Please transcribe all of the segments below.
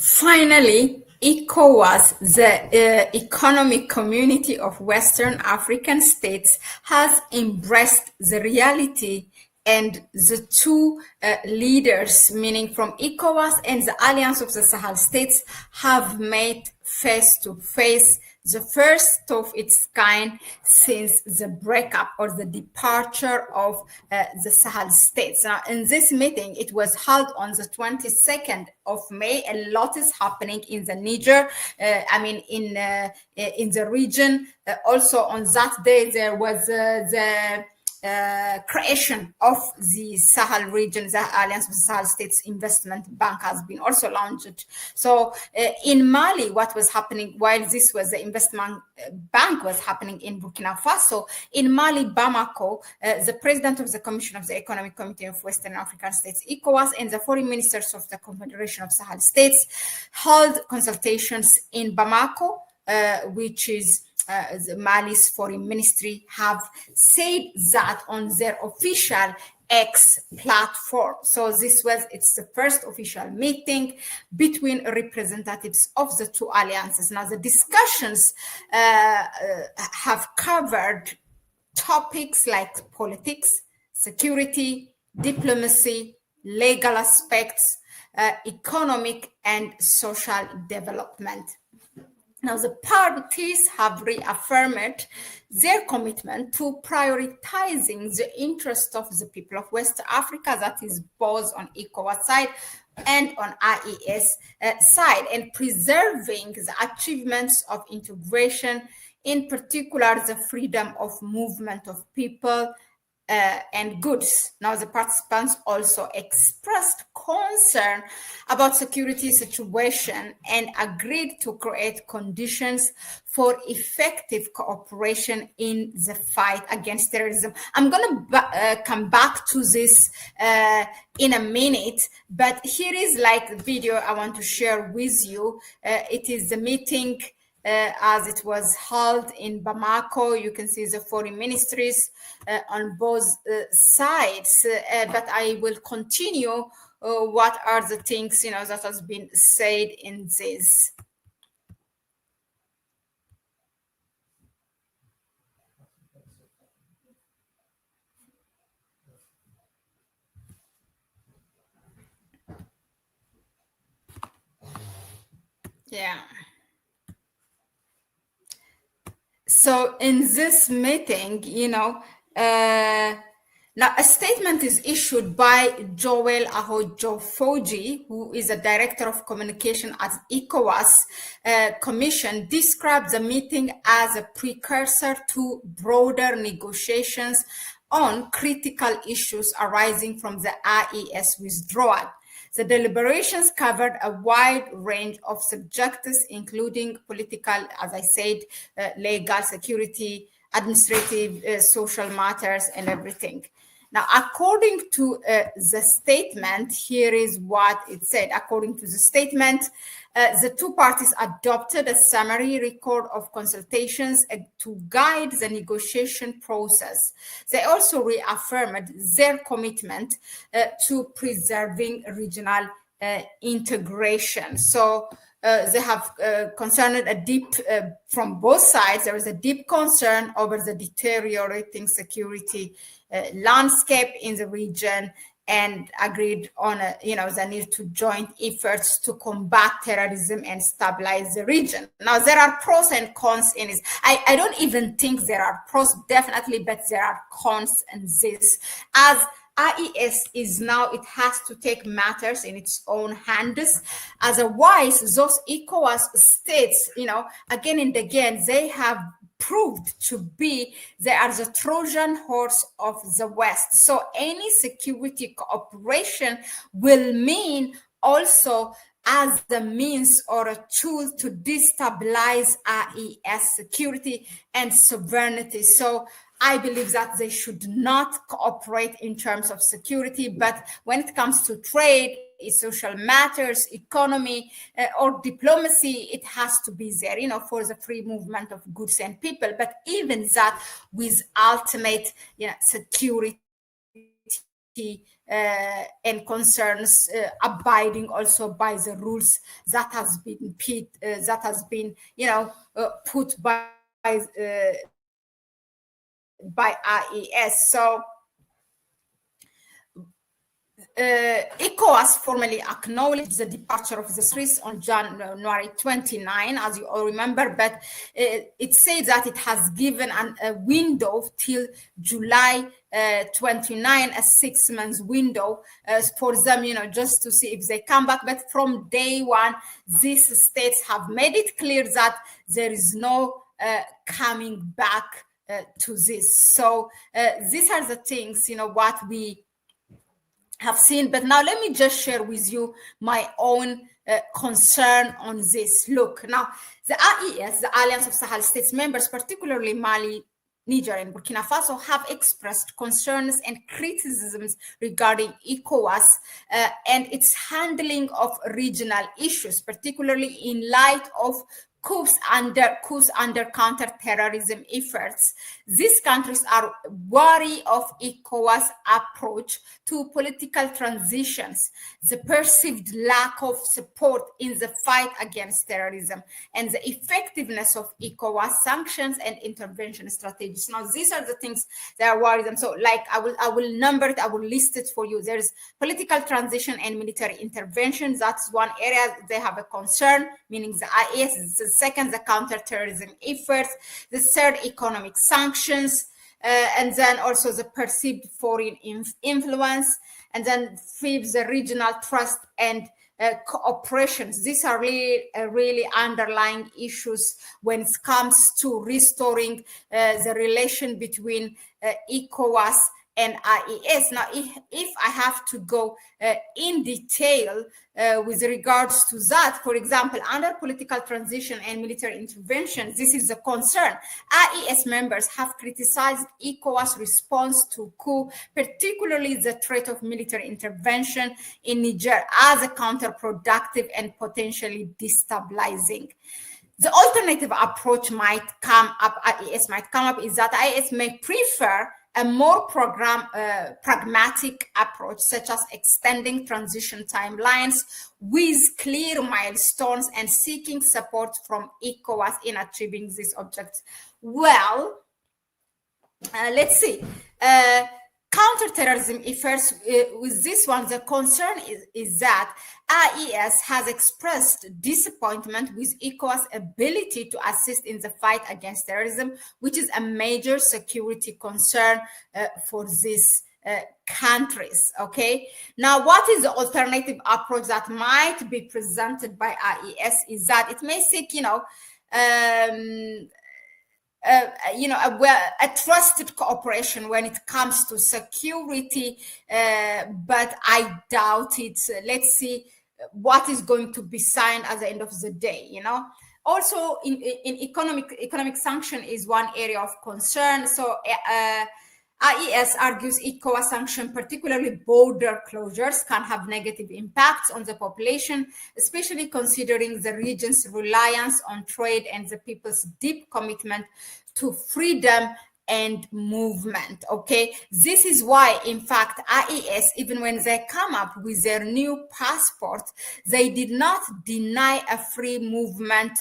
Finally, Ecowas, the economic community of Western African states, has embraced the reality, and the two leaders, meaning from Ecowas and the Alliance of the Sahel states, have met face to face, the first of its kind since the breakup or the departure of the Sahel states. Now, in this meeting, it was held on the 22nd of May. A lot is happening in the Niger, in the region. Also on that day, there was the creation of the Sahel region. The Alliance of Sahel States Investment Bank has been also launched. So in Mali, what was happening while this was the investment bank was happening in Burkina Faso, in Mali, Bamako, the president of the Commission of the Economic Committee of Western African States, ECOWAS, and the foreign ministers of the Confederation of Sahel States held consultations in Bamako, which is the Mali's foreign ministry have said that on their official X platform. So it's the first official meeting between representatives of the two alliances. Now the discussions have covered topics like politics, security, diplomacy, legal aspects, economic and social development. Now, the parties have reaffirmed their commitment to prioritizing the interest of the people of West Africa, that is both on ECOWAS side and on IES side, and preserving the achievements of integration, in particular the freedom of movement of people and goods. Now, the participants also expressed concern about security situation and agreed to create conditions for effective cooperation in the fight against terrorism. I'm going to come back to this in a minute, but here is like the video I want to share with you. It is the meeting as it was held in Bamako. You can see the foreign ministries on both sides, but I will continue what are the things that has been said in this. Yeah. So in this meeting, now a statement is issued by Joel Ahojofoji, who is a director of communication at ECOWAS Commission, described the meeting as a precursor to broader negotiations on critical issues arising from the IES withdrawal. The deliberations covered a wide range of subjects, including political, as I said, legal, security, administrative, social matters, and everything. Now, according to the statement, here is what it said. According to the statement, the two parties adopted a summary record of consultations to guide the negotiation process. They also reaffirmed their commitment to preserving regional integration. So they have concerned a deep, from both sides, there is a deep concern over the deteriorating security landscape in the region, and agreed on the need to joint efforts to combat terrorism and stabilize the region. Now, there are pros and cons in this. I don't even think there are pros, definitely, but there are cons in this. As IES is now, it has to take matters in its own hands. Otherwise, those ECOWAS states, again and again, they have proved to be, they are the Trojan horse of the West. So any security cooperation will mean also as the means or a tool to destabilize IES security and sovereignty. So I believe that they should not cooperate in terms of security, but when it comes to trade, social matters, economy, or diplomacy, it has to be there, for the free movement of goods and people. But even that with ultimate security and concerns, abiding also by the rules that has been put by IES. So Ecowas formally acknowledged the departure of the Swiss on January 29, as you all remember, but it says that it has given a window till July 29, a 6 months window for them, just to see if they come back. But from day one, these states have made it clear that there is no coming back to this. So these are the things, what we have seen. But now let me just share with you my own concern on this. Look, now the AES, the Alliance of Sahel States members, particularly Mali, Niger, and Burkina Faso, have expressed concerns and criticisms regarding ECOWAS and its handling of regional issues, particularly in light of coups under counter-terrorism efforts. These countries are wary of ECOWAS' approach to political transitions, the perceived lack of support in the fight against terrorism, and the effectiveness of ECOWAS sanctions and intervention strategies. Now, these are the things that worry them. So, like, I will number it, I will list it for you. There's political transition and military intervention. That's one area they have a concern, meaning the IS. The second, the counterterrorism efforts. The third, economic sanctions. And then also the perceived foreign influence. And then fifth, the regional trust and cooperations. These are really underlying issues when it comes to restoring the relation between ECOWAS and IES. Now, if I have to go in detail with regards to that, for example, under political transition and military intervention, this is a concern. IES members have criticized ECOWAS' response to coup, particularly the threat of military intervention in Niger, as a counterproductive and potentially destabilizing. The alternative approach might come up, IES might come up, is that IES may prefer a more pragmatic approach, such as extending transition timelines with clear milestones and seeking support from ECOWAS in achieving these objectives. Well, let's see. Counterterrorism efforts, with this one, the concern is that IES has expressed disappointment with ECOWAS' ability to assist in the fight against terrorism, which is a major security concern for these countries. Okay, now what is the alternative approach that might be presented by IES is that it may seek, a trusted cooperation when it comes to security, but I doubt it. Let's see what is going to be signed at the end of the day. Also, in economic sanction is one area of concern. So IES argues ECOWAS sanction, particularly border closures, can have negative impacts on the population, especially considering the region's reliance on trade and the people's deep commitment to freedom and movement. Okay, this is why, in fact, IES, even when they come up with their new passport, they did not deny a free movement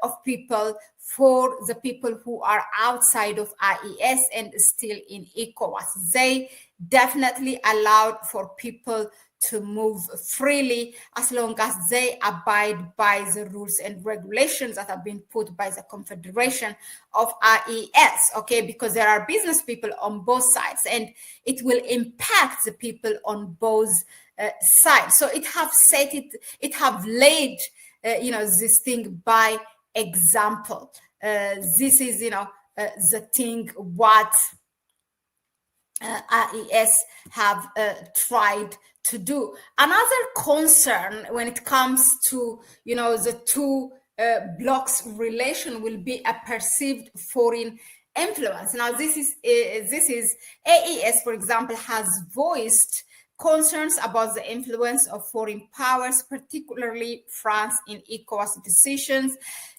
of people for the people who are outside of IES and still in ECOWAS. They definitely allowed for people to move freely as long as they abide by the rules and regulations that have been put by the Confederation of IES, okay? Because there are business people on both sides and it will impact the people on both sides. So it have laid, this thing by example. This is, the thing what IES have tried to do. Another concern when it comes to, the two blocs relation will be a perceived foreign influence. Now, this is AES, for example, has voiced concerns about the influence of foreign powers, particularly France, in ECOWAS decisions,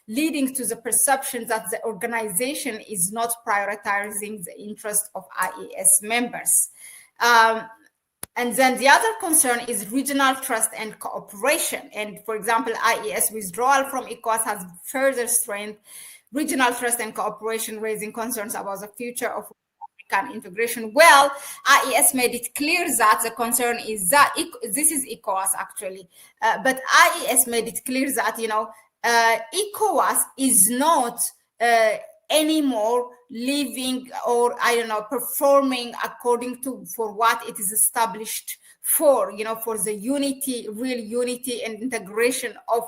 leading to the perception that the organization is not prioritizing the interest of IES members. And then the other concern is regional trust and cooperation. And for example, IES withdrawal from ECOWAS has further strained regional trust and cooperation, raising concerns about the future of African integration. Well, IES made it clear that the concern is that this is ECOWAS actually, but IES made it clear that ECOWAS is not anymore living or performing according to for what it is established for, for the unity, real unity and integration of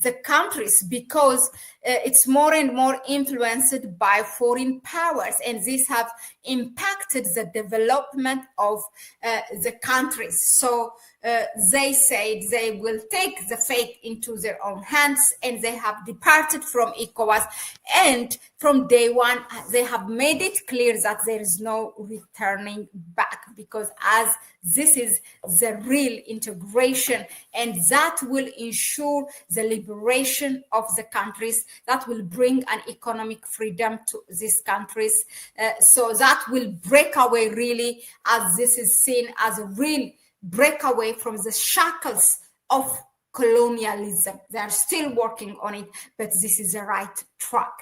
the countries, because it's more and more influenced by foreign powers, and this have impacted the development of the countries. So they said they will take the fate into their own hands, and they have departed from ECOWAS, and from day one they have made it clear that there is no returning back, because as this is the real integration, and that will ensure the liberation of the countries, that will bring an economic freedom to these countries. So that will break away really, as this is seen as a real breakaway from the shackles of colonialism. They are still working on it, but this is the right track.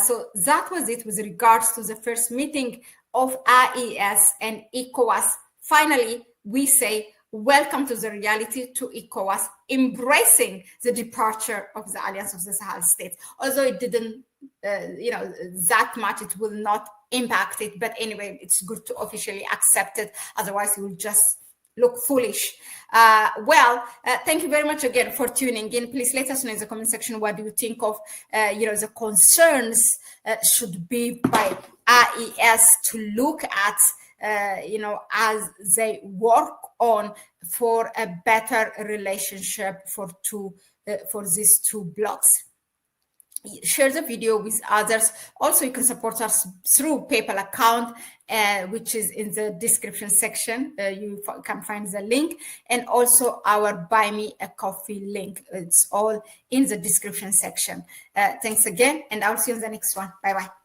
So that was it with regards to the first meeting of IES and ECOWAS. Finally, we say welcome to the reality, to ECOWAS embracing the departure of the Alliance of the Sahel States. Although it didn't, that much, it will not impact it. But anyway, it's good to officially accept it. Otherwise, it will just look foolish. Thank you very much again for tuning in. Please let us know in the comment section what do you think of, the concerns should be by IES to look at, as they work on for a better relationship for these two blocks. Share the video with others. Also, you can support us through PayPal account, which is in the description section. You can find the link, and also our Buy Me a Coffee link. It's all in the description section. Thanks again, and I'll see you in the next one. Bye-bye.